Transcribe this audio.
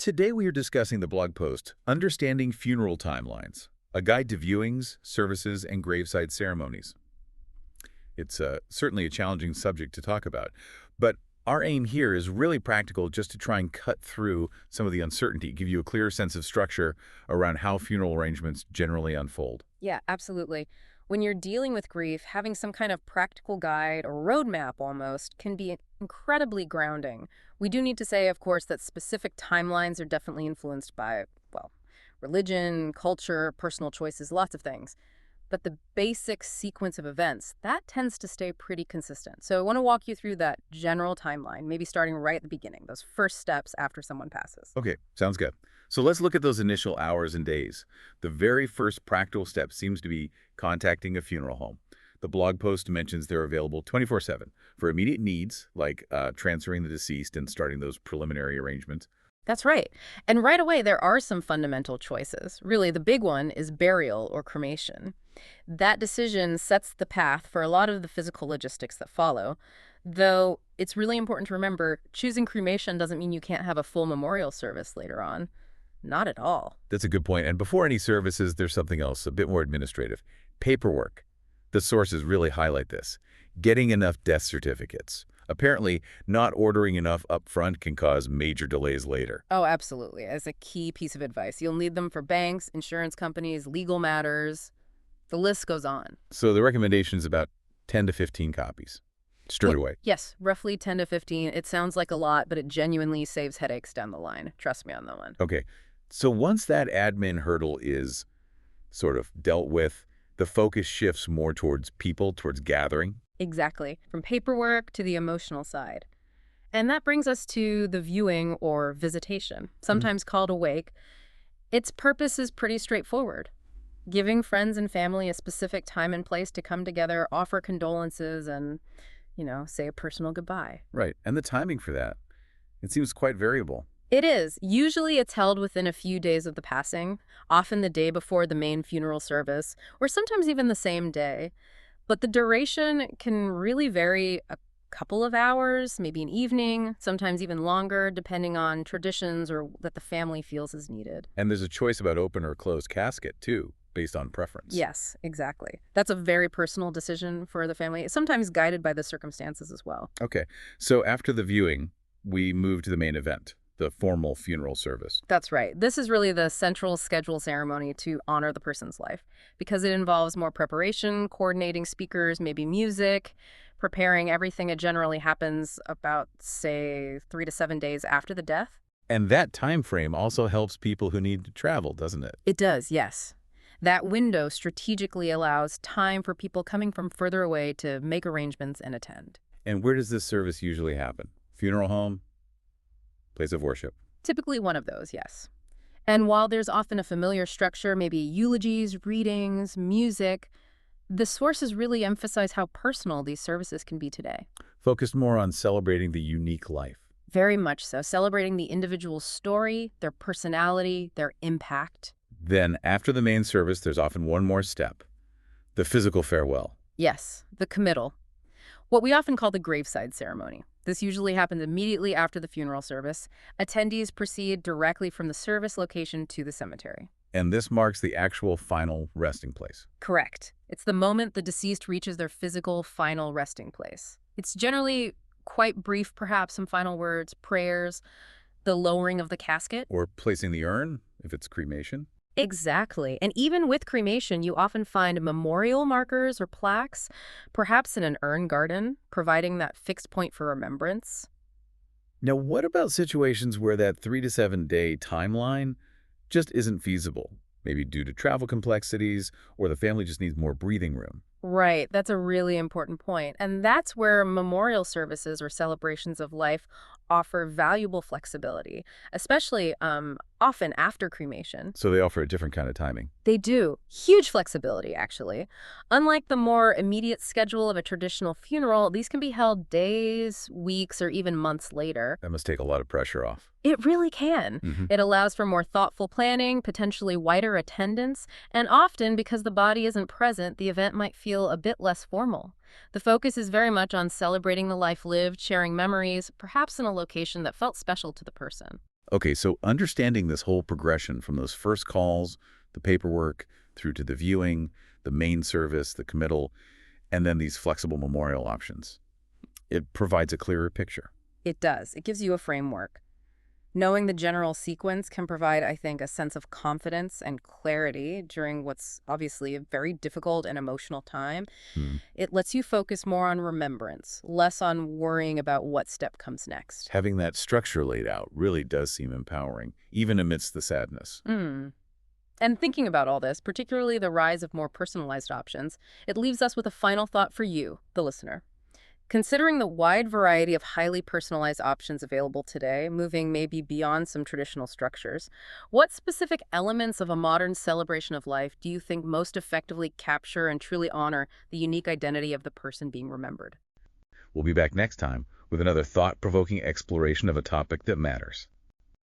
Today we are discussing the blog post, Understanding Funeral Timelines, a guide to viewings, services, and graveside ceremonies. It's certainly a challenging subject to talk about, but our aim here is really practical, just to try and cut through some of the uncertainty, give you a clearer sense of structure around how funeral arrangements generally unfold. Yeah, absolutely. When you're dealing with grief, having some kind of practical guide or roadmap almost can be incredibly grounding. We do need to say, of course, that specific timelines are definitely influenced by, well, religion, culture, personal choices, lots of things. But the basic sequence of events, that tends to stay pretty consistent. So I want to walk you through that general timeline, maybe starting right at the beginning, those first steps after someone passes. Okay, sounds good. So let's look at those initial hours and days. The very first practical step seems to be contacting a funeral home. The blog post mentions they're available 24/7 for immediate needs, like transferring the deceased and starting those preliminary arrangements. That's right. And right away, there are some fundamental choices. Really, the big one is burial or cremation. That decision sets the path for a lot of the physical logistics that follow. Though it's really important to remember, choosing cremation doesn't mean you can't have a full memorial service later on. Not at all. That's a good point. And before any services, there's something else, a bit more administrative. Paperwork. The sources really highlight this. Getting enough death certificates. Apparently, not ordering enough up front can cause major delays later. Oh, absolutely. As a key piece of advice, you'll need them for banks, insurance companies, legal matters. The list goes on. So the recommendation is about 10 to 15 copies, straight away. Yes, roughly 10 to 15. It sounds like a lot, but it genuinely saves headaches down the line. Trust me on that one. Okay, so once that admin hurdle is sort of dealt with, the focus shifts more towards people, towards gathering. Exactly. From paperwork to the emotional side. And that brings us to the viewing or visitation, sometimes called a wake. Its purpose is pretty straightforward. Giving friends and family a specific time and place to come together, offer condolences, and, say a personal goodbye. Right, and the timing for that, it seems quite variable. It is. Usually it's held within a few days of the passing, often the day before the main funeral service, or sometimes even the same day. But the duration can really vary a couple of hours, maybe an evening, sometimes even longer, depending on traditions or that the family feels is needed. And there's a choice about open or closed casket, too, based on preference. Yes, exactly. That's a very personal decision for the family, sometimes guided by the circumstances as well. Okay, so after the viewing, we move to the main event, the formal funeral service. That's right. This is really the central scheduled ceremony to honor the person's life because it involves more preparation, coordinating speakers, maybe music, preparing everything. It generally happens about, say, 3 to 7 days after the death. And that time frame also helps people who need to travel, doesn't it? It does, yes. That window strategically allows time for people coming from further away to make arrangements and attend. And where does this service usually happen? Funeral home? Place of worship? Typically one of those, yes. And while there's often a familiar structure, maybe eulogies, readings, music, the sources really emphasize how personal these services can be today. Focused more on celebrating the unique life. Very much so, celebrating the individual's story, their personality, their impact. Then, after the main service, there's often one more step, the physical farewell. Yes, the committal. What we often call the graveside ceremony. This usually happens immediately after the funeral service. Attendees proceed directly from the service location to the cemetery. And this marks the actual final resting place. Correct. It's the moment the deceased reaches their physical final resting place. It's generally quite brief, perhaps some final words, prayers, the lowering of the casket. Or placing the urn, if it's cremation. Exactly. And even with cremation, you often find memorial markers or plaques, perhaps in an urn garden, providing that fixed point for remembrance. Now, what about situations where that 3 to 7 day timeline just isn't feasible? Maybe due to travel complexities, or the family just needs more breathing room. Right. That's a really important point. And that's where memorial services or celebrations of life offer valuable flexibility, especially often after cremation. So they offer a different kind of timing. They do. Huge flexibility, actually. Unlike the more immediate schedule of a traditional funeral, these can be held days, weeks, or even months later. That must take a lot of pressure off. It really can. It allows for more thoughtful planning, potentially wider attendance, and often, because the body isn't present, the event might feel a bit less formal. The focus is very much on celebrating the life lived, sharing memories, perhaps in a location that felt special to the person. Okay, so understanding this whole progression from those first calls, the paperwork, through to the viewing, the main service, the committal, and then these flexible memorial options, it provides a clearer picture. It does. It gives you a framework. Knowing the general sequence can provide, I think, a sense of confidence and clarity during what's obviously a very difficult and emotional time. Hmm. It lets you focus more on remembrance, less on worrying about what step comes next. Having that structure laid out really does seem empowering, even amidst the sadness. Mm. And thinking about all this, particularly the rise of more personalized options, it leaves us with a final thought for you, the listener. Considering the wide variety of highly personalized options available today, moving maybe beyond some traditional structures, what specific elements of a modern celebration of life do you think most effectively capture and truly honor the unique identity of the person being remembered? We'll be back next time with another thought-provoking exploration of a topic that matters.